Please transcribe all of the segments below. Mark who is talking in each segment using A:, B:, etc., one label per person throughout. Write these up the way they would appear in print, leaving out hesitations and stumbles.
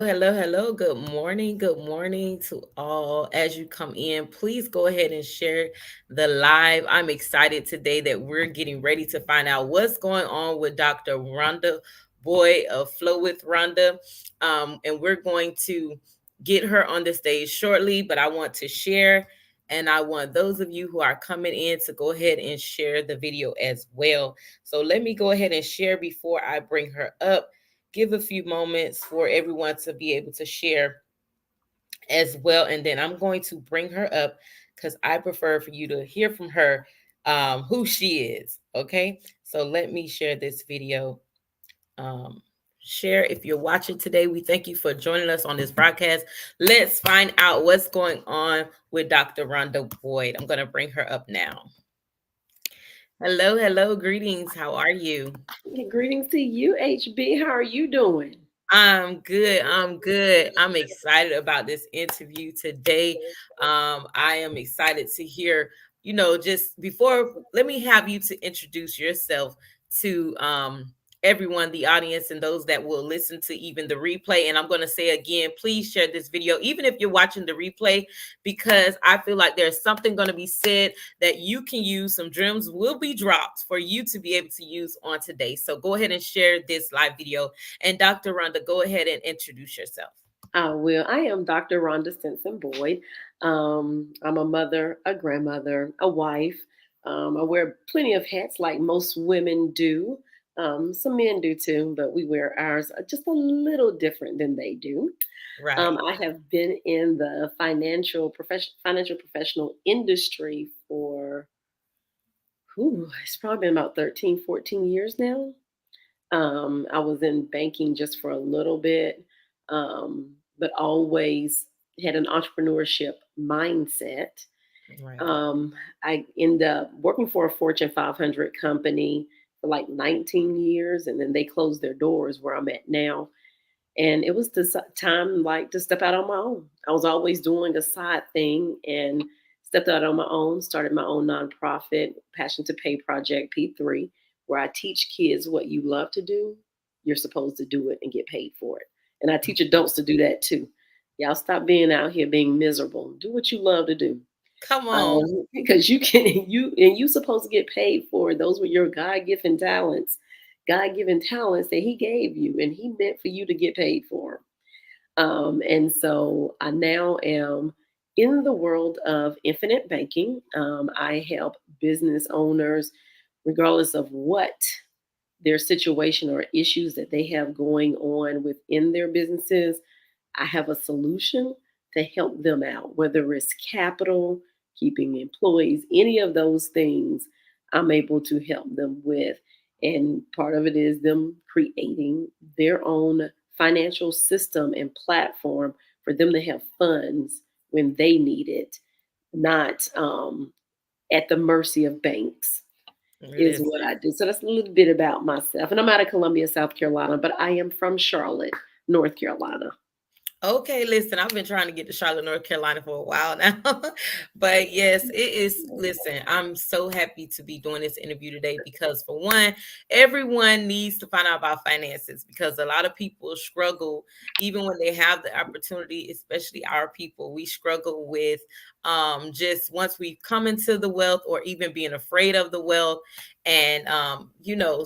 A: Hello, hello. Good morning. Good morning to all. As you come in, please go ahead and share the live. I'm excited today that we're getting ready to find out what's going on with Dr. Ronda Boyd of Flow with Ronda. And we're going to get her on the stage shortly, but I want to share. And I want those of you who are coming in to go ahead and share the video as well. So let me go ahead and share before I bring her up. Give a few moments for everyone to be able to share as well. And then I'm going to bring her up because I prefer for you to hear from her who she is. Okay. So let me share this video. Um, Share if you're watching today. We thank you for joining us on this broadcast. Let's find out what's going on with Dr. Ronda Boyd. I'm going to bring her up now. Hello, hello, greetings. How are you?
B: Greetings to you, HB. How are you doing?
A: I'm good. I'm good. I'm excited about this interview today. I am excited to hear, just before, let me have you to introduce yourself to everyone, the audience, and those that will listen to even the replay. And I'm going to say again, please share this video, even if you're watching the replay, because I feel like there's something going to be said that you can use. Some gems will be dropped for you to be able to use on today. So go ahead and share this live video, and Dr. Rhonda, go ahead and introduce yourself.
B: I am Dr. Ronda Stinson Boyd. I'm a mother, a grandmother, a wife. I wear plenty of hats like most women do. Some men do too, but we wear ours just a little different than they do.
A: Right.
B: I have been in the financial professional industry for, it's probably been about 13, 14 years now. I was in banking just for a little bit, but always had an entrepreneurship mindset.
A: Right.
B: Um, I ended up working for a Fortune 500 company for like 19 years, and then they closed their doors where I'm at now. And it was the time like to step out on my own. I was always doing a side thing and stepped out on my own, started my own nonprofit, Passion to Pay Project P3, where I teach kids what you love to do, you're supposed to do it and get paid for it. And I teach adults to do that too. Y'all stop being out here being miserable. Do what you love to do.
A: Come on.
B: Because you can you supposed to get paid for it. Those were your God given talents that He gave you, and He meant for you to get paid for 'em. And so I now am in the world of infinite banking. I help business owners, regardless of what their situation or issues that they have going on within their businesses. I have a solution to help them out, whether it's capital, keeping employees, any of those things I'm able to help them with. And part of it is them creating their own financial system and platform for them to have funds when they need it, not at the mercy of banks, is
A: Listen.
B: what I do. So that's a little bit about myself. And I'm out of Columbia, South Carolina, but I am from Charlotte, North Carolina.
A: Okay, listen, I've been trying to get to Charlotte, North Carolina for a while now. But yes, it is. Listen, I'm so happy to be doing this interview today because, for one, everyone needs to find out about finances because a lot of people struggle, even when they have the opportunity, especially our people, we struggle with just once we come into the wealth or even being afraid of the wealth. And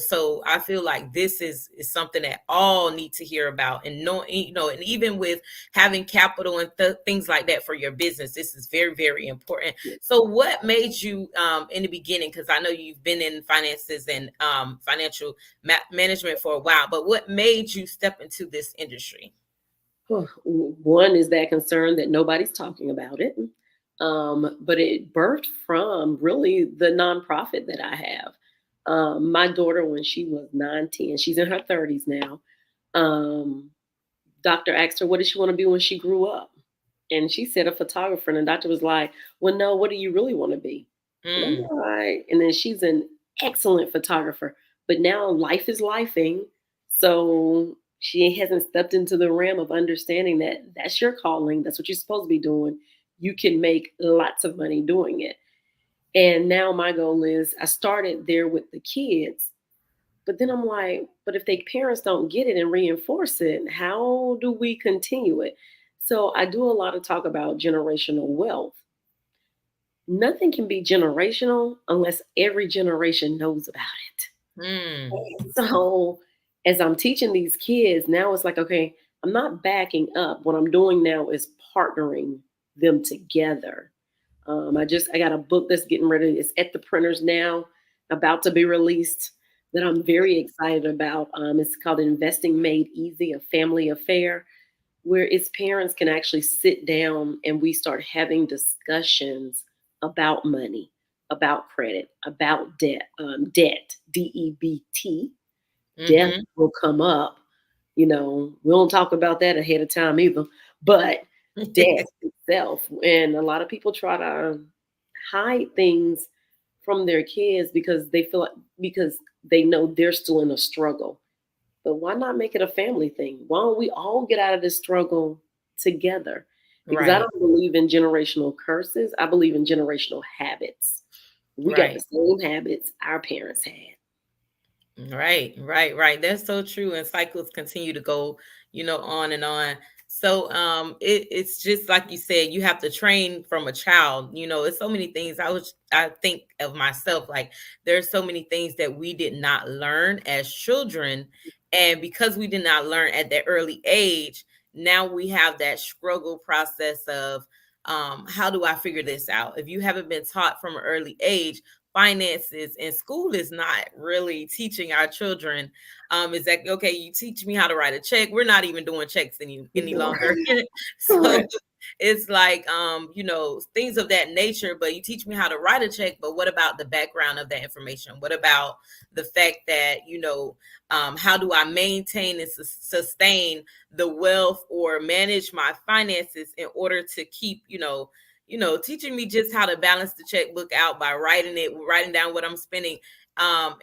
A: so I feel like this is something that all need to hear about, and know, and even with having capital and things like that for your business, this is very, very important. So what made you in the beginning, because I know you've been in finances and financial management for a while, but what made you step into this industry?
B: One is that concern that nobody's talking about it. But it birthed from really the nonprofit that I have. My daughter, when she was 9, 10, she's in her 30s now. Um, Doctor asked her, what did she want to be when she grew up? And she said, a photographer. And the doctor was like, well, no, what do you really want to be? And I'm
A: Mm,
B: all right. And then she's an excellent photographer. But now life is lifing. So she hasn't stepped into the realm of understanding that that's your calling. That's what you're supposed to be doing. You can make lots of money doing it. And now my goal is I started there with the kids, But then I'm like, but if they parents don't get it and reinforce it, how do we continue it? So I do a lot of talk about generational wealth. Nothing can be generational unless every generation knows about it.
A: Mm.
B: So as I'm teaching these kids, now it's like, okay, I'm not backing up. What I'm doing now is partnering them together. I got a book that's getting ready. It's at the printers now, about to be released. That I'm very excited about. It's called Investing Made Easy, a family affair, where its parents can actually sit down and we start having discussions about money, about credit, about debt, DEBT. Death
A: Mhm.
B: will come up. We don't talk about that ahead of time either, but death itself. And a lot of people try to hide things from their kids because they feel like, because they know they're still in a struggle. But why not make it a family thing? Why don't we all get out of this struggle together? Because I
A: Right.
B: don't believe in generational curses. I believe in generational habits. We got the
A: Right.
B: same habits our parents had.
A: Right, right, right. That's so true. And cycles continue to go, on and on. So it's just like you said, you have to train from a child. It's so many things. I think of myself like there's so many things that we did not learn as children. And because we did not learn at that early age, now we have that struggle process of how do I figure this out? If you haven't been taught from an early age, finances, and school is not really teaching our children, is that okay, you teach me how to write a check, we're not even doing checks any longer. So
B: Correct.
A: it's like things of that nature, but you teach me how to write a check, but what about the background of that information? What about the fact that how do I maintain and sustain the wealth or manage my finances in order to keep teaching me just how to balance the checkbook out by writing down what I'm spending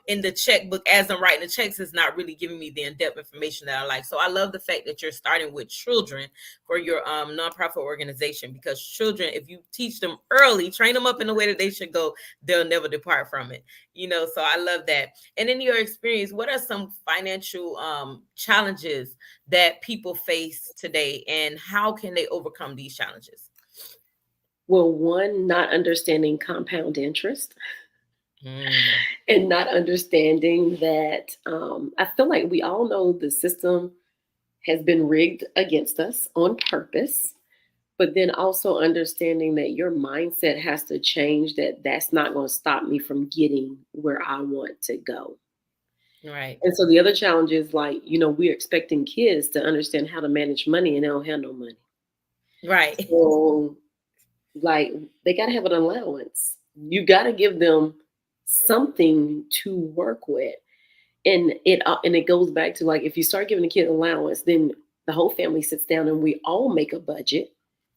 A: in the checkbook as I'm writing the checks is not really giving me the in-depth information that I like. So I love the fact that you're starting with children for your nonprofit organization, because children, if you teach them early, train them up in the way that they should go, they'll never depart from it. So I love that. And in your experience, what are some financial challenges that people face today, and how can they overcome these challenges?
B: Well, one, not understanding compound interest
A: Mm.
B: and not understanding that I feel like we all know the system has been rigged against us on purpose, but then also understanding that your mindset has to change, that that's not going to stop me from getting where I want to go.
A: Right.
B: And so the other challenge is like, we're expecting kids to understand how to manage money and they don't have no money.
A: Right.
B: So, like, they got to have an allowance. You got to give them something to work with. And it goes back to, like, if you start giving a kid allowance, then the whole family sits down and we all make a budget,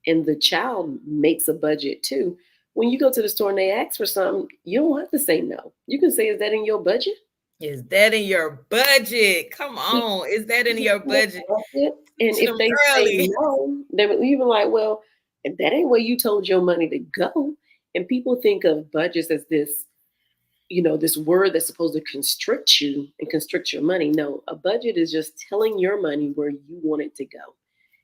B: and the child makes a budget too. When you go to the store and they ask for something, you don't have to say no. You can say, "Is that in your budget?"
A: Is that in your budget? Come
B: He-
A: on. Is that in
B: he
A: your
B: can
A: budget?
B: ask it, and
A: Teach
B: if
A: them
B: they say
A: early.
B: no, they will even like, "Well, if that ain't where you told your money to go." And people think of budgets as this word that's supposed to constrict you and constrict your money. No, a budget is just telling your money where you want it to go.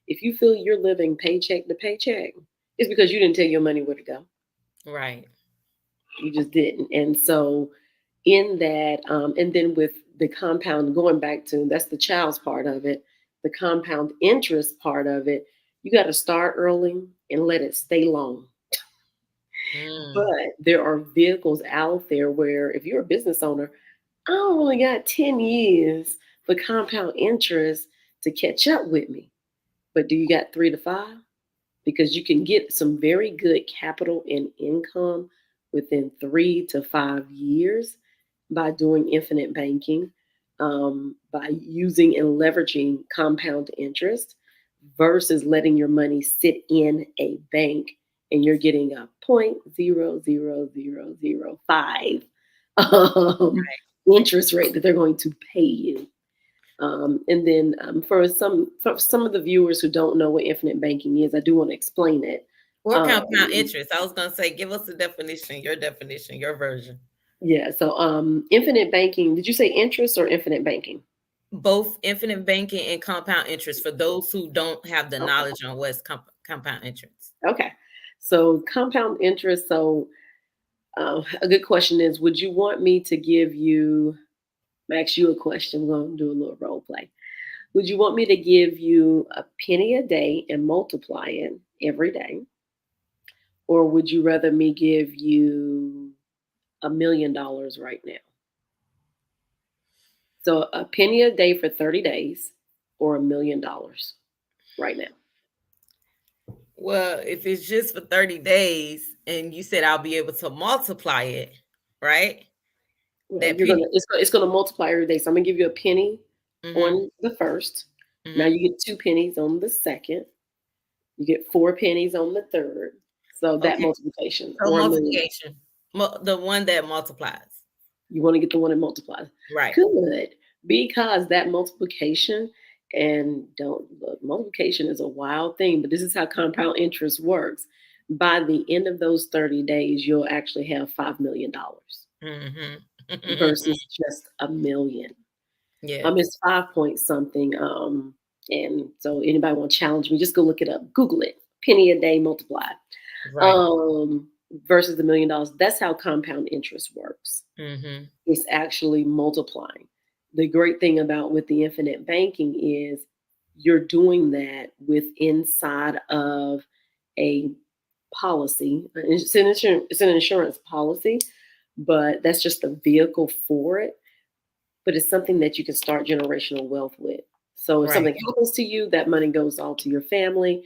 B: If you feel you're living paycheck to paycheck, it's because you didn't tell your money where to go.
A: Right.
B: You just didn't. And so, in that, and then with the compound, going back to that's the child's part of it, the compound interest part of it, you got to start early and let it stay long.
A: Mm.
B: But there are vehicles out there where if you're a business owner, I only got 10 years for compound interest to catch up with me. But do you got 3 to 5? Because you can get some very good capital and income within 3 to 5 years by doing infinite banking, by using and leveraging compound interest versus letting your money sit in a bank and you're getting a 0.00005 um, interest rate that they're going to pay you. And then for some of the viewers who don't know what infinite banking is, I do want to explain it.
A: Or compound
B: Um,
A: interest. I was gonna say, give us the definition, your version.
B: Yeah. So infinite banking, did you say interest or infinite banking?
A: Both infinite banking and compound interest for those who don't have the
B: Okay.
A: knowledge on what's compound interest.
B: Okay. So compound interest. So a good question is, would you want me to give you, ask you a question? We're going to do a little role play. Would you want me to give you a penny a day and multiply it every day? Or would you rather me give you $1 million right now? So a penny a day for 30 days or $1 million right now?
A: Well, if it's just for 30 days and you said I'll be able to multiply it, right?
B: Well,
A: That
B: you're gonna
A: penny.
B: it's gonna multiply every day. So I'm gonna give you a penny
A: Mm-hmm.
B: on the first. Now
A: Mm-hmm.
B: you get 2 pennies on the second. You get 4 pennies on the third. So that
A: Okay.
B: multiplication
A: So
B: or $1 million.
A: multiplication. The one that multiplies.
B: You want to get the one that multiplies.
A: Right.
B: Good. Because that multiplication, and don't look, multiplication is a wild thing, but this is how compound interest works. By the end of those 30 days, you'll actually have $5 million
A: Mm-hmm.
B: versus just a million.
A: Yes.
B: It's 5 point something. And so anybody want to challenge me, just go look it up. Google it. Penny a day multiplied.
A: Right.
B: Um, versus $1 million. That's how compound interest works.
A: Mm-hmm.
B: It's actually multiplying. The great thing about with the infinite banking is you're doing that with inside of a policy. It's an insurance policy, but that's just a vehicle for it. But it's something that you can start generational wealth with. So if
A: Right.
B: something happens to you, that money goes all to your family.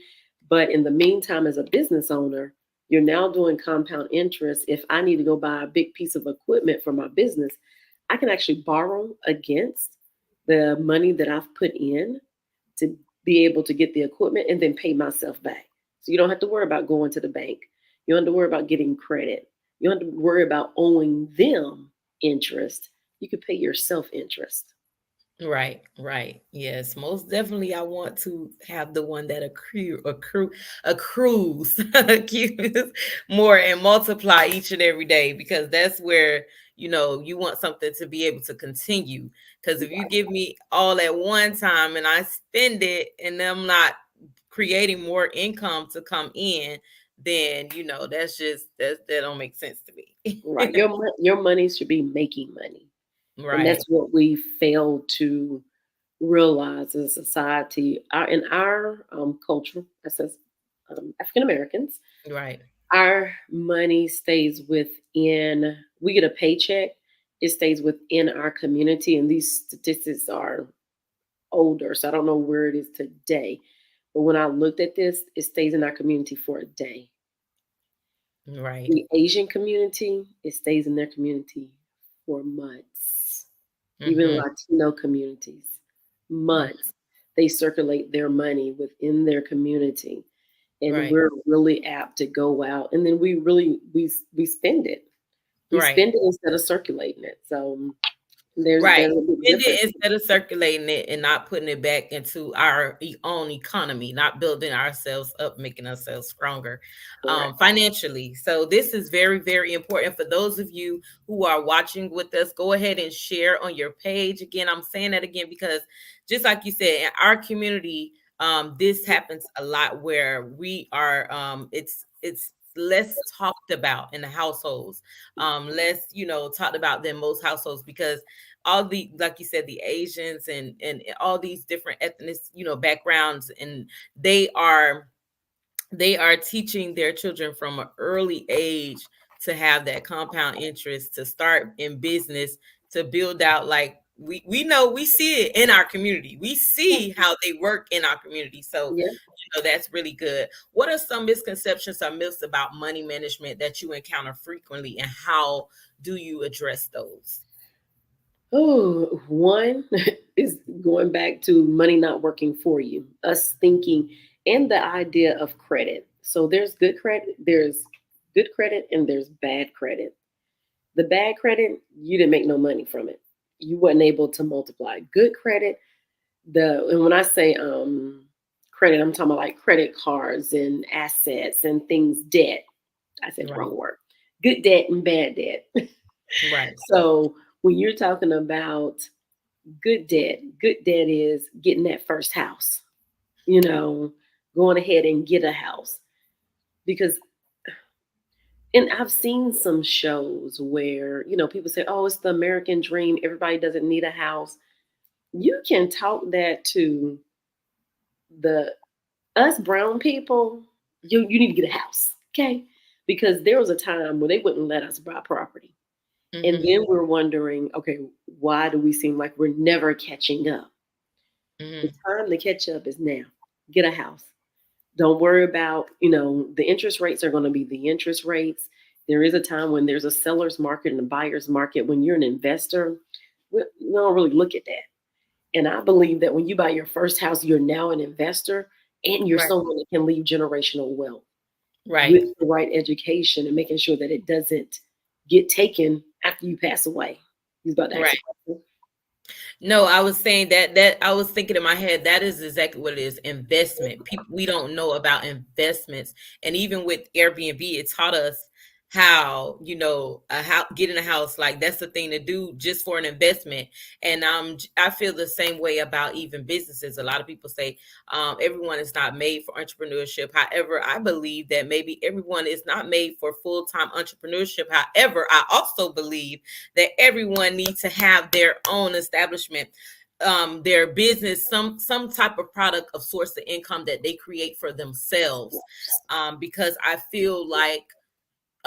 B: But in the meantime, as a business owner, you're now doing compound interest. If I need to go buy a big piece of equipment for my business, I can actually borrow against the money that I've put in to be able to get the equipment and then pay myself back. So you don't have to worry about going to the bank. You don't have to worry about getting credit. You don't have to worry about owing them interest. You could pay yourself interest.
A: Right, right. Yes, most definitely. I want to have the one that accrues accrues more and multiply each and every day because that's where you want something to be able to continue. Because if you give me all at one time and I spend it and I'm not creating more income to come in, then that don't make sense to me.
B: Right. Your money should be making money. And
A: Right,
B: that's what we fail to realize as a society. In our culture, as African Americans,
A: right,
B: our money stays within, we get a paycheck, it stays within our community. And these statistics are older, so I don't know where it is today. But when I looked at this, it stays in our community for a day.
A: right.
B: The Asian community, it stays in their community for months. Even
A: Mm-hmm.
B: Latino communities, months. They circulate their money within their community. And
A: Right,
B: we're really apt to go out and then we spend it. We
A: right.
B: spend it instead of circulating it. So there's
A: Right.
B: a big
A: Spend
B: difference.
A: it instead of circulating it and not putting it back into our own economy, not building ourselves up, making ourselves stronger
B: Correct.
A: financially. So this is very, very important for those of you who are watching with us. Go ahead and share on your page. Again, I'm saying that again because just like you said, in our community, this happens a lot where we are it's less talked about in the households, less talked about than most households because all the like you said the Asians and all these different ethnic backgrounds, and they are they are teaching their children from an early age to have that compound interest, to start in business, to build out. Like we know, we see it in our community, we
B: Yeah.
A: see how they work in our community. So
B: Yeah.
A: that's really good. What are some misconceptions or myths about money management that you encounter frequently, and how do you address those?
B: Oh, one is going back to money not working for you, us thinking, and the idea of credit. So there's good credit, and there's bad credit. The bad credit, you didn't make no money from it. You wasn't able to multiply. Good credit, and when I say credit, I'm talking about like credit cards and assets and things, debt. I said the
A: Right.
B: wrong word. Good debt and bad debt.
A: Right.
B: So when you're talking about good debt is getting that first house, you know, going ahead and get a house. Because, and I've seen some shows where, people say, oh, it's the American dream. Everybody doesn't need a house. You can talk that to the us brown people, you need to get a house, okay? Because there was a time when they wouldn't let us buy property. And
A: Mhm.
B: then we're wondering, okay, why do we seem like we're never catching up? The
A: Mhm.
B: time to catch up is now. Get a house. Don't worry about, the interest rates are going to be the interest rates. There is a time when there's a seller's market and a buyer's market. When you're an investor, we don't really look at that. And I believe that when you buy your first house, you're now an investor and you're
A: Right.
B: someone that can leave generational wealth
A: Right.
B: with the right education and making sure that it doesn't get taken after you pass away. He's about to ask a
A: Right.
B: question.
A: No, I was saying that I was thinking in my head that is exactly what it is, investment. People, we don't know about investments, and even with Airbnb, it taught us how, how getting a house, like that's the thing to do just for an investment. And I feel the same way about even businesses. A lot of people say everyone is not made for entrepreneurship. However, I believe that maybe everyone is not made for full-time entrepreneurship. However, I also believe that everyone needs to have their own establishment, their business, some type of product of source of income that they create for themselves, because I feel like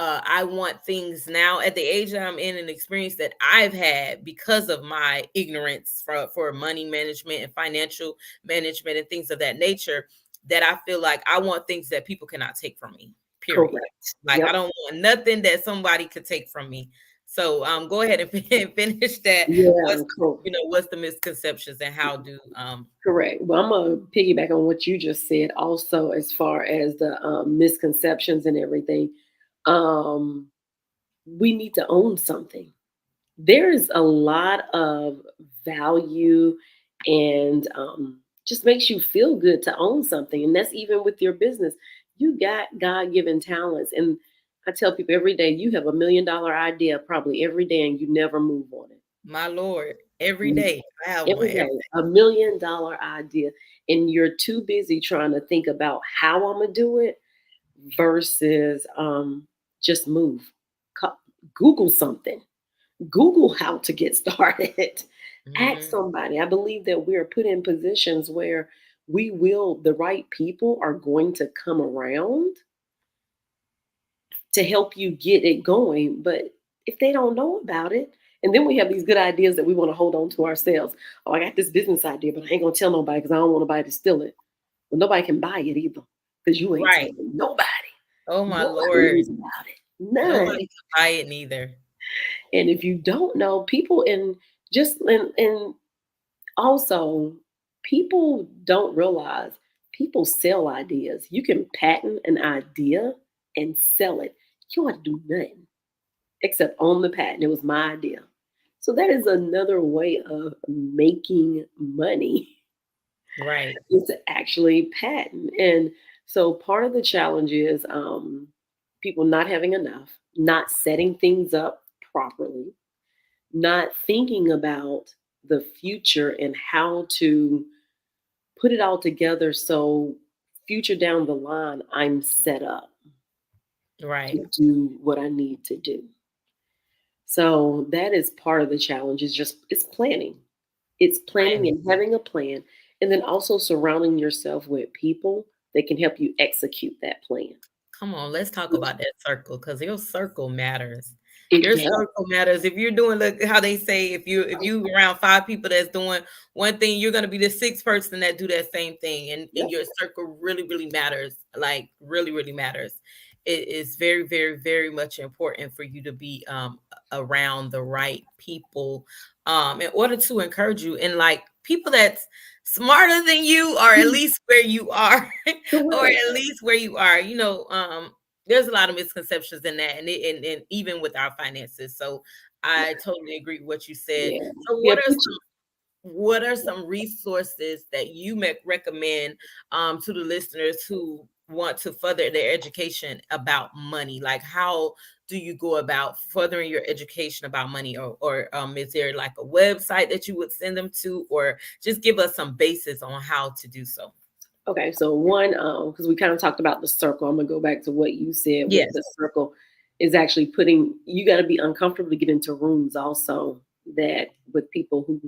A: I want things now at the age that I'm in and experience that I've had because of my ignorance for money management and financial management and things of that nature, that I feel like I want things that people cannot take from me, period.
B: Correct.
A: Like I
B: Yep.
A: don't want nothing that somebody could take from me. So go ahead and finish that.
B: Yeah,
A: What's
B: cool.
A: what's the misconceptions and how do
B: Correct. Well, I'm gonna piggyback on what you just said. Also, as far as the misconceptions and everything, um, we need to own something. There is a lot of value and just makes you feel good to own something, and that's even with your business. You got God-given talents, and I tell people every day you have $1 million idea probably every day, and you never move on it.
A: my Lord every day? I have one
B: Every
A: every
B: day, $1 million idea, and you're too busy trying to think about how I'm gonna do it versus just move. Co- Google something. Google how to get started. Ask
A: day.
B: somebody. I believe that we are put in positions where the right people are going to come around to help you get it going. But if they don't know about it, and then we have these good ideas that we want to hold on to ourselves. Oh, I got this business idea, but I ain't gonna tell nobody because I don't want nobody to steal it. Well, nobody can buy it either because you ain't
A: Right.
B: telling nobody.
A: Oh my
B: Nobody
A: Lord.
B: knows about it. None.
A: Nobody can buy it neither.
B: And if you don't know, people and just and also people don't realize people sell ideas. You can patent an idea and sell it. You don't have to do nothing except own the patent. It was my idea. So that is another way of making money
A: Right.
B: is to actually patent. And so part of the challenge is people not having enough, not setting things up properly, not thinking about the future and how to put it all together so future down the line I'm set up to
A: Right.
B: do what I need to do. So that is part of the challenge is just it's planning. It's planning
A: Planning.
B: and having a plan and then also surrounding yourself with people that can help you execute that plan.
A: Come on, let's talk about that circle because your circle matters.
B: It
A: Your
B: does.
A: circle matters. If you're doing, look how they say, if you around five people that's doing one thing, you're gonna be the sixth person that do that same thing, and
B: Yep.
A: your circle really matters. Like really matters. It is very much important for you to be around the right people in order to encourage you, and like people that's smarter than you, or at least where you are. Or
B: Correct.
A: at least where you are, there's a lot of misconceptions in that, and even with our finances. So I totally agree with what you said.
B: Yeah.
A: So
B: Yeah. Put you,
A: what are some resources that you recommend to the listeners who want to further their education about money, like how do you go about furthering your education about money, or is there like a website that you would send them to, or just give us some basis on how to do so?
B: Okay, so one, because we kind of talked about the circle, I'm gonna go back to what you said with
A: Yes.
B: the circle, is actually putting. You got to be uncomfortable to get into rooms also that with people who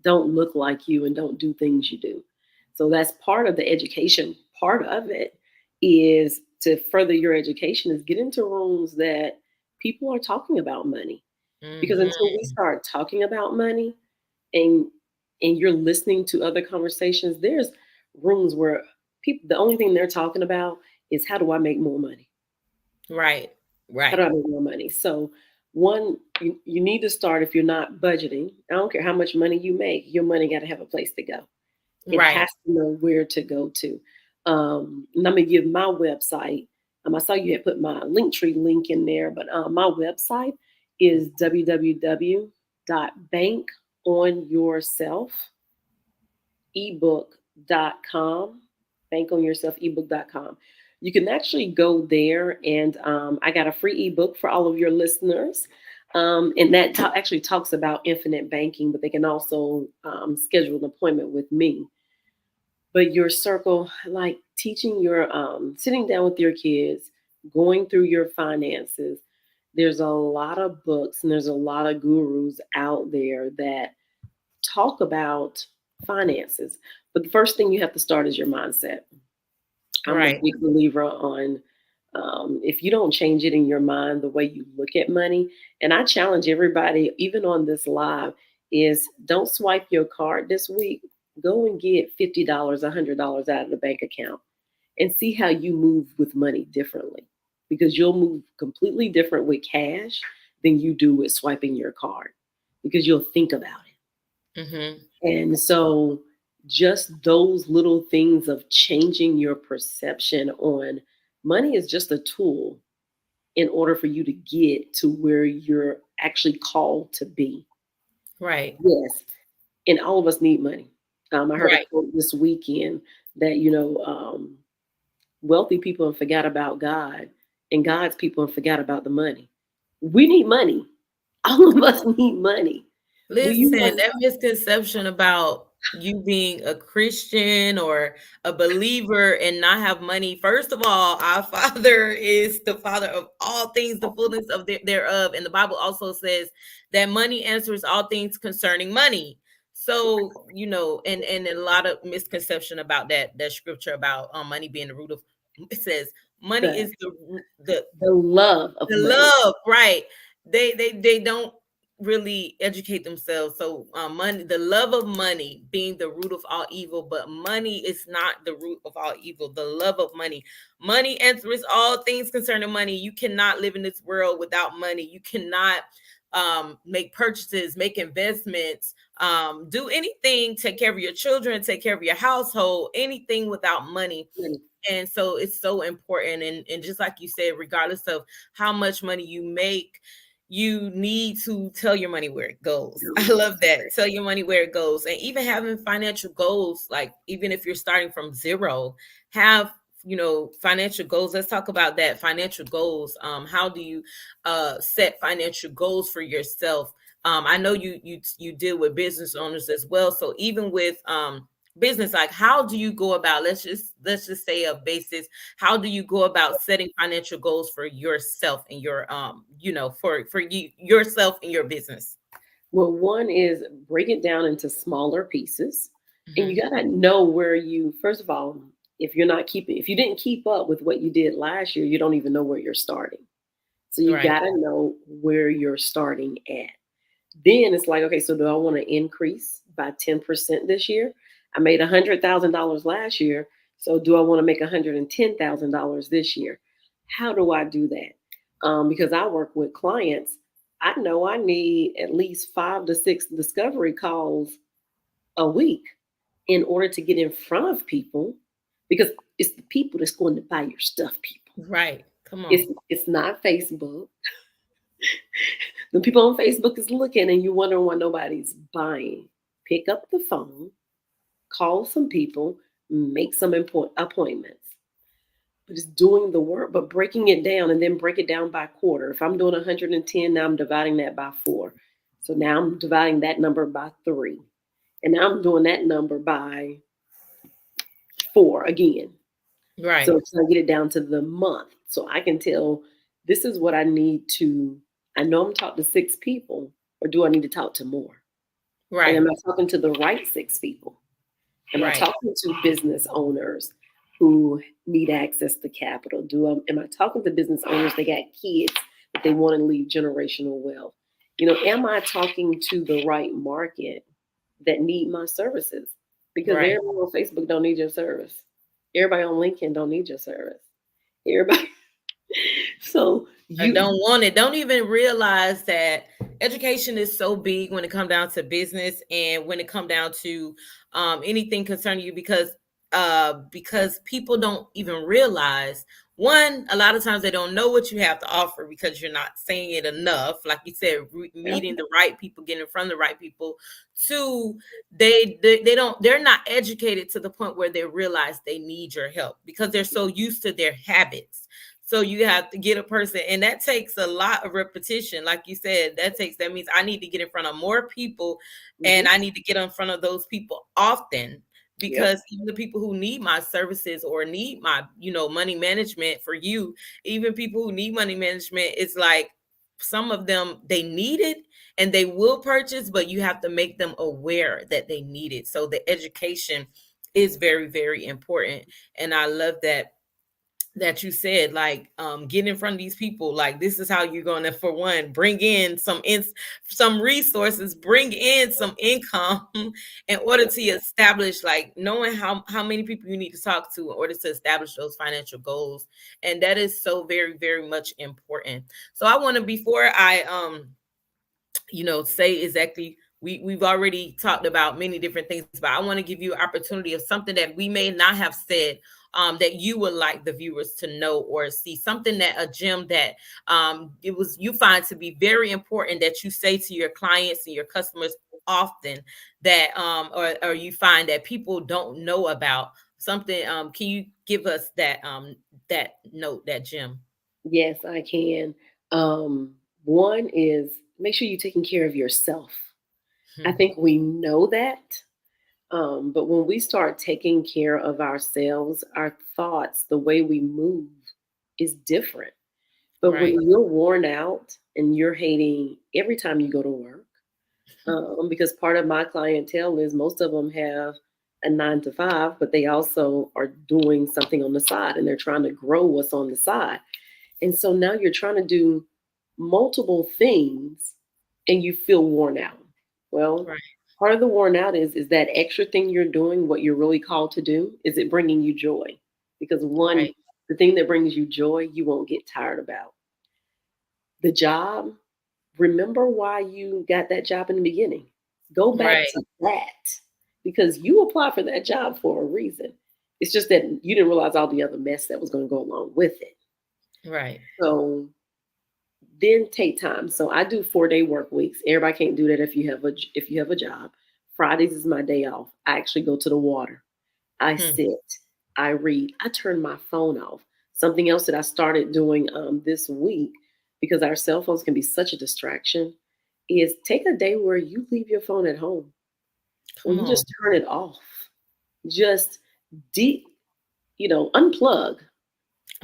B: don't look like you and don't do things you do. So that's part of the education. Part of it is to further your education is get into rooms that people are talking about money, because until
A: Hmm.
B: we start talking about money, and you're listening to other conversations, there's rooms where people, the only thing they're talking about is how do I make more money,
A: Right.
B: how do
A: Right.
B: I make more money. So one, you need to start. If you're not budgeting, I don't care how much money you make, your money got to have a place to go. It
A: Right.
B: has to know where to go to. And I'm gonna give my website. I saw you had put my Linktree link in there, but my website is www.bankonyourself ebook.com, bankonyourselfebook.com. You can actually go there, and I got a free ebook for all of your listeners. And that actually talks about infinite banking, but they can also schedule an appointment with me. But your circle, like teaching your, sitting down with your kids, going through your finances, there's a lot of books and there's a lot of gurus out there that talk about finances. But the first thing you have to start is your mindset. I'm a
A: Right.
B: big believer on, if you don't change it in your mind, the way you look at money, and I challenge everybody, even on this live, is don't swipe your card this week. Go and get $50, $100 out of the bank account and see how you move with money differently. Because you'll move completely different with cash than you do with swiping your card, because you'll think about it.
A: Hmm.
B: And so, just those little things of changing your perception on money is just a tool in order for you to get to where you're actually called to be.
A: Right.
B: Yes. And all of us need money. I heard a
A: Right.
B: quote this weekend that, wealthy people have forgot about God, and God's people have forgot about the money. We need money. All of us need money. We you
A: Listen,
B: want
A: that misconception about you being a Christian or a believer and not have money. First of all, our Father is the Father of all things, the fullness of thereof. And the Bible also says that money answers all things concerning money. So, and a lot of misconception about that scripture about money being the root of, it says money
B: the
A: is the
B: the love of
A: the
B: money.
A: love, right? They don't really educate themselves. So money, the love of money being the root of all evil, but money is not the root of all evil. The love of money. Money answers all things concerning money. You cannot live in this world without money. You cannot make purchases, make investments, do anything, take care of your children, take care of your household, anything without money.
B: Money.
A: And so it's so important. And just like you said, regardless of how much money you make, you need to tell your money where it goes. I love that. Tell your money where it goes. And even having financial goals, like even if you're starting from zero, have financial goals. Let's talk about that. Financial goals. How do you set financial goals for yourself? I know you deal with business owners as well. So even with business, like how do you go about, let's just say a basis, how do you go about setting financial goals for yourself and your for you yourself and your business?
B: Well, one is break it down into smaller pieces. And you
A: Hmm.
B: got to know where you, first of all, if you didn't keep up with what you did last year, you don't even know where you're starting. So you
A: Right.
B: got to know where you're starting at. Then it's like, okay, so do I want to increase by 10% this year? I made $100,000 last year. So do I want to make $110,000 this year? How do I do that? Because I work with clients, I know I need at least 5 to 6 discovery calls a week in order to get in front of people, because it's the people that's going to buy your stuff, people.
A: Right. Come on.
B: It's not Facebook. The people on Facebook is looking and you wonder why nobody's buying. Pick up the phone, call some people, make some appointments. but it's doing the work, but breaking it down and then break it down by quarter. If I'm doing 110, now I'm dividing that by 4. So now I'm dividing that number by 3. And now I'm doing that number by 4 again.
A: Right.
B: So it's going to get it down to the month. So I can tell this is what I need to, I know I'm talking to 6 people, or do I need to talk to more? And
A: Right.
B: am I talking to the right 6 people? Am I
A: Right.
B: talking to business owners who need access to capital? Am I talking to business owners that got kids that they want to leave generational wealth? Am I talking to the right market that need my services? Because
A: Right.
B: everybody on Facebook don't need your service. Everybody on LinkedIn don't need your service. Everybody. So
A: I
B: you,
A: don't want it. Don't even realize that education is so big when it come down to business and when it come down to anything concerning you, because people don't even realize, one, a lot of times they don't know what you have to offer because you're not saying it enough, like you said, meeting the right people, getting in front of the right people. Two, they don't, they're not educated to the point where they realize they need your help because they're so used to their habits. So you have to get a person, and that takes a lot of repetition. Like you said, that means I need to get in front of more people, and
B: mhm,
A: I need to get in front of those people often,
B: yep,
A: because even the people who need my services or need my, money management for you, even people who need money management, it's like some of them, they need it and they will purchase, but you have to make them aware that they need it. So the education is very, very important. And I love that you said, like, get in front of these people, like this is how you're going to, for one, bring in some resources, bring in some income in order
B: yep.
A: to establish, like, knowing how many people you need to talk to in order to establish those financial goals. And that is so very, very much important. So I want to, before I say exactly, we've already talked about many different things, but I want to give you an opportunity of something that we may not have said, that you would like the viewers to know or see, something, that a gem that it was, you find to be very important, that you say to your clients and your customers often, that or you find that people don't know about something. Can you give us that note, that gem?
B: Yes, I can. Um, One is make sure you're taking care of yourself. I
A: Hmm.
B: think we know that. But when we start taking care of ourselves, our thoughts, the way we move is different. But when
A: Right.
B: you're worn out and you're hating every time you go to work, because part of my clientele is most of them have a 9 to 5, but they also are doing something on the side and they're trying to grow what's on the side. And so now you're trying to do multiple things and you feel worn out. Well,
A: Right.
B: part of the worn out is that extra thing you're doing, what you're really called to do, is it bringing you joy? Because one,
A: Right.
B: the thing that brings you joy, you won't get tired about. The job, remember why you got that job in the beginning. Go back
A: Right.
B: to that because you applied for that job for a reason. It's just that you didn't realize all the other mess that was going to go along with it.
A: Right.
B: So then take time. So I do 4-day work weeks. Everybody can't do that if you have a job. Fridays is my day off. I actually go to the water. I
A: Hmm.
B: sit. I read. I turn my phone off. Something else that I started doing this week, because our cell phones can be such a distraction, is take a day where you leave your phone at home, where
A: Come
B: you
A: on.
B: just turn it off. Just deep, unplug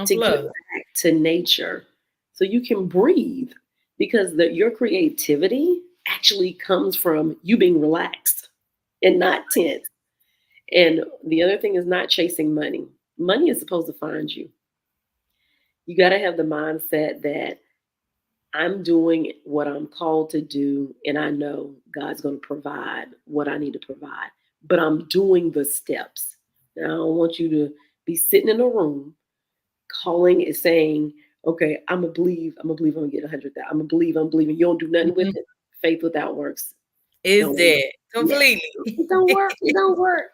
B: to get
A: Unplug.
B: back to nature so you can breathe, because your creativity actually comes from you being relaxed and not tense. And the other thing is not chasing money. Money is supposed to find you. You got to have the mindset that I'm doing what I'm called to do, and I know God's going to provide what I need to provide, but I'm doing the steps. Now, I don't want you to be sitting in a room calling is saying, okay, I'm gonna believe I'm gonna get 100,000. I'm believing. You don't do nothing with
A: Mhm.
B: it. Faith without works
A: Is
B: don't work.
A: dead
B: Yeah,
A: completely.
B: it don't work. It don't work.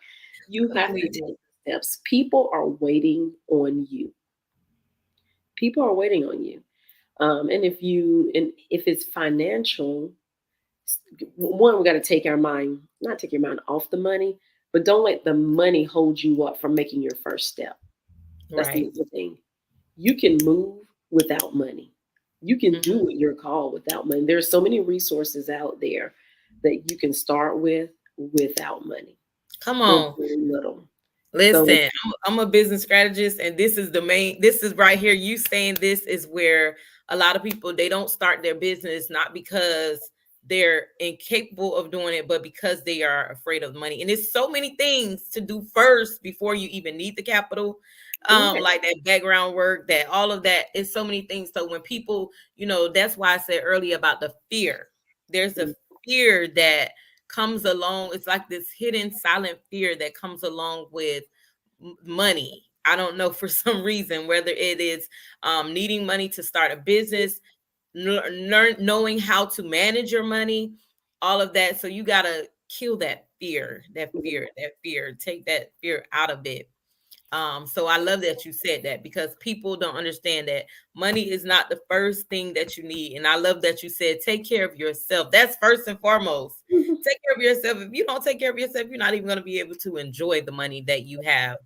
B: You have to take
A: Completely.
B: steps. People are waiting on you. People are waiting on you. And if it's financial, one, we got to take our mind, not take your mind off the money, but don't let the money hold you up from making your first step. That's the
A: Right.
B: other thing. You can move without money. You can do
A: Mhm.
B: what you're called without money. There's so many resources out there that you can start with without money
A: Come
B: or
A: on.
B: very little. So
A: Listen, I'm a business strategist, and this is the main. This is right here. You saying this is where a lot of people, they don't start their business not because they're incapable of doing it, but because they are afraid of money. And it's so many things to do first before you even need the capital,
B: right.
A: like that background work, that all of that is so many things. So when people, that's why I said earlier about the fear. There's a fear that comes along. It's like this hidden silent fear that comes along with money. I don't know, for some reason, whether it is needing money to start a business, knowing how to manage your money, all of that. So you got to kill that fear, take that fear out of it. So I love that you said that, because people don't understand that money is not the first thing that you need. And I love that you said take care of yourself. That's first and foremost. Take care of yourself. If you don't take care of yourself, you're not even going to be able to enjoy the money that you have.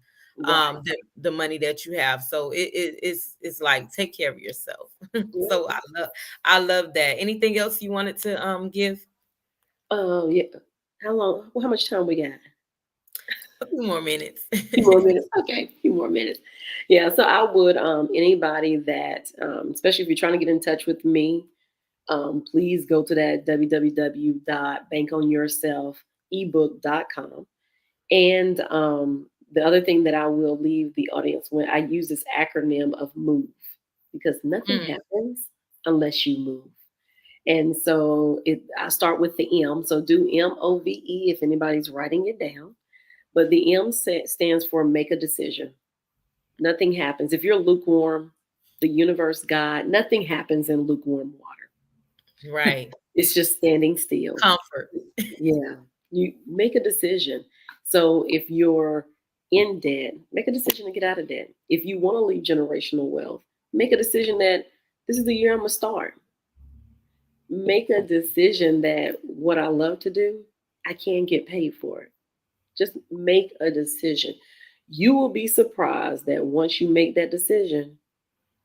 B: Right.
A: The money that you have. So it's like take care of yourself.
B: Yeah.
A: So I love that. Anything else you wanted to give?
B: Oh, yeah. How long? Well, how much time we got?
A: A few more minutes.
B: Few more minutes. Okay, a few more minutes. Yeah. So I would anybody that especially if you're trying to get in touch with me, please go to that www.bankonyourselfebook.com. And the other thing that I will leave the audience when I use this acronym of MOVE, because nothing
A: Mm,
B: happens unless you move. And so I start with the M. So do MOVE if anybody's writing it down. But the M stands for make a decision. Nothing happens. If you're lukewarm, the universe, God, nothing happens in lukewarm water.
A: right.
B: It's just standing still.
A: Comfort.
B: Yeah. You make a decision. So if you're in debt, make a decision to get out of debt. If you want to leave generational wealth, make a decision that this is the year I'm going to start. Make a decision that what I love to do, I can get paid for it. Just make a decision. You will be surprised that once you make that decision,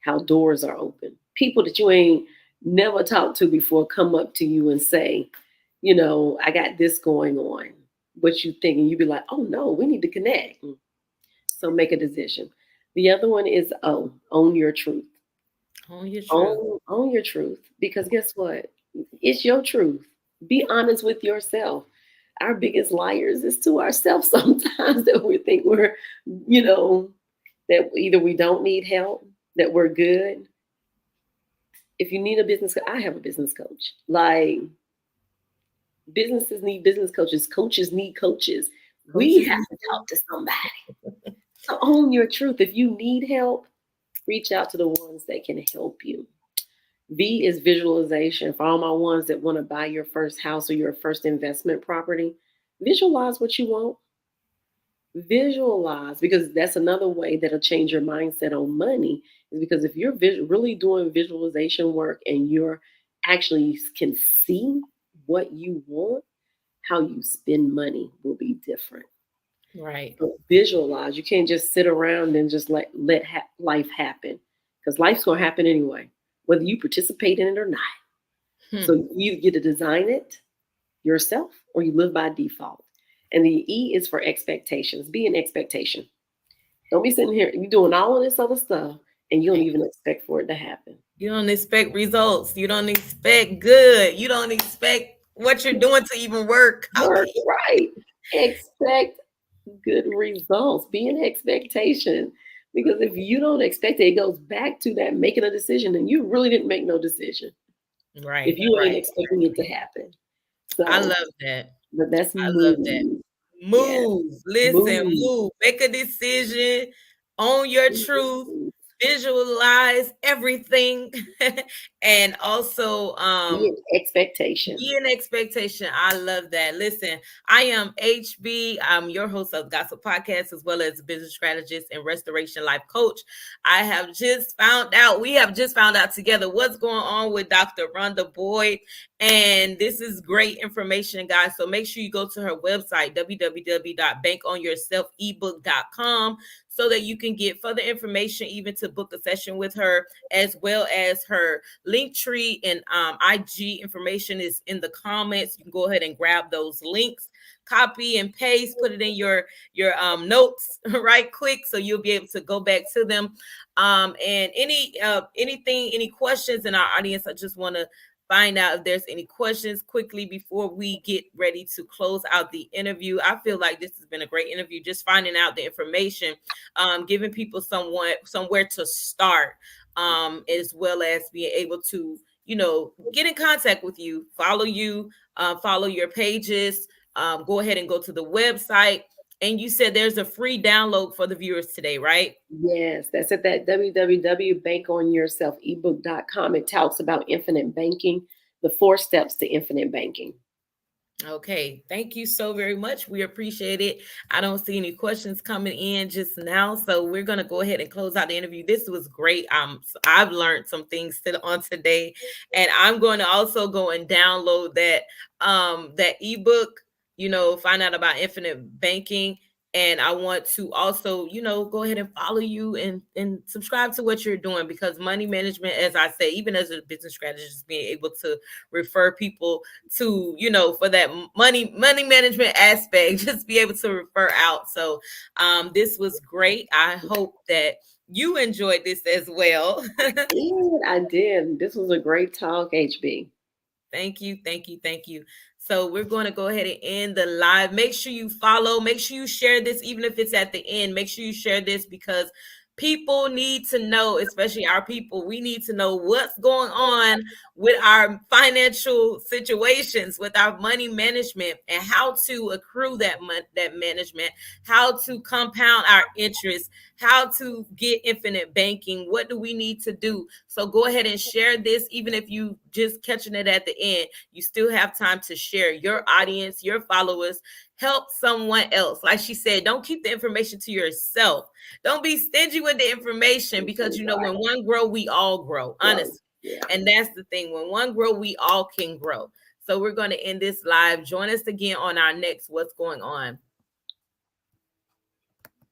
B: how doors are open. People that you ain't never talked to before come up to you and say, I got this going on. What you think, and you be like, oh no, we need to connect. So make a decision. The other one is own your truth.
A: Own your truth.
B: Own your truth. Because guess what? It's your truth. Be honest with yourself. Our biggest liars is to ourselves sometimes that we think we're, you know, that either we don't need help, that we're good. If you need a business, I have a business coach. Like businesses need business coaches, coaches need coaches. We
A: Coaches
B: have
A: need
B: to talk to somebody. So own your truth. If you need help, reach out to the ones that can help you. V is visualization. For all my ones that want to buy your first house or your first investment property, visualize what you want. Visualize, because that's another way that'll change your mindset on money. Is because if you're really doing visualization work and you're actually can see what you want, how you spend money will be different.
A: right.
B: So visualize. You can't just sit around and just life happen, because life's gonna happen anyway, whether you participate in it or not.
A: Hmm.
B: So you get to design it yourself or you live by default. And the E is for expectations. Be an expectation. Don't be sitting here, you doing all of this other stuff and you don't even expect for it to happen.
A: You don't expect results. You don't expect good. You don't expect what you're doing to even work. How
B: Work
A: can
B: right. Expect good results. Be an expectation. Because if you don't expect it, it goes back to that making a decision and you really didn't make no decision if
A: Right,
B: you ain't
A: right.
B: expecting it to happen.
A: I
B: So,
A: love that.
B: but that's
A: I love that.
B: move. Yeah.
A: Move. Listen,
B: Move.
A: move. Make a decision. Own your truth. Visualize everything. And also
B: Be an expectation.
A: be an expectation. I love that. Listen, I am HB. I'm your host of Gossip Podcast, as well as business strategist and restoration life coach. We have just found out together what's going on with Dr. Ronda Boyd. And this is great information, guys. So make sure you go to her website, www.bankonyourselfebook.com, so that you can get further information, even to book a session with her, as well as her link tree and IG information is in the comments. You can go ahead and grab those links, copy and paste, put it in your notes right quick, so you'll be able to go back to them. And anything, any questions in our audience, I just want to find out if there's any questions quickly before we get ready to close out the interview. I feel like this has been a great interview, just finding out the information, giving people somewhere to start, as well as being able to, get in contact with you, follow your pages, go ahead and go to the website. And you said there's a free download for the viewers today, right?
B: Yes, that's at that www.bankonyourselfebook.com. It talks about infinite banking, the 4 steps to infinite banking.
A: Okay, thank you so very much. We appreciate it. I don't see any questions coming in just now, so we're gonna go ahead and close out the interview. This was great. I've learned some things on today, and I'm going to also go and download that ebook. Find out about infinite banking. And I want to also, go ahead and follow you and subscribe to what you're doing, because money management, as I say, even as a business strategist, being able to refer people to, for that money management aspect, just be able to refer out. So this was great. I hope that you enjoyed this as well.
B: I did. This was a great talk, HB.
A: Thank you, thank you, thank you. So we're going to go ahead and end the live. Make sure you follow, make sure you share this, even if it's at the end. Make sure you share this, because people need to know, especially our people, we need to know what's going on with our financial situations, with our money management, and how to accrue that management, how to compound our interest, how to get infinite banking. What do we need to do? So go ahead and share this. Even if you just catching it at the end, you still have time to share. Your audience, your followers, help someone else. Like she said, don't keep the information to yourself. Don't be stingy with the information, because when one grow, we all grow, honestly.
B: Yeah.
A: And that's the thing. When one grow, we all can grow. So we're going to end this live. Join us again on our next What's Going On.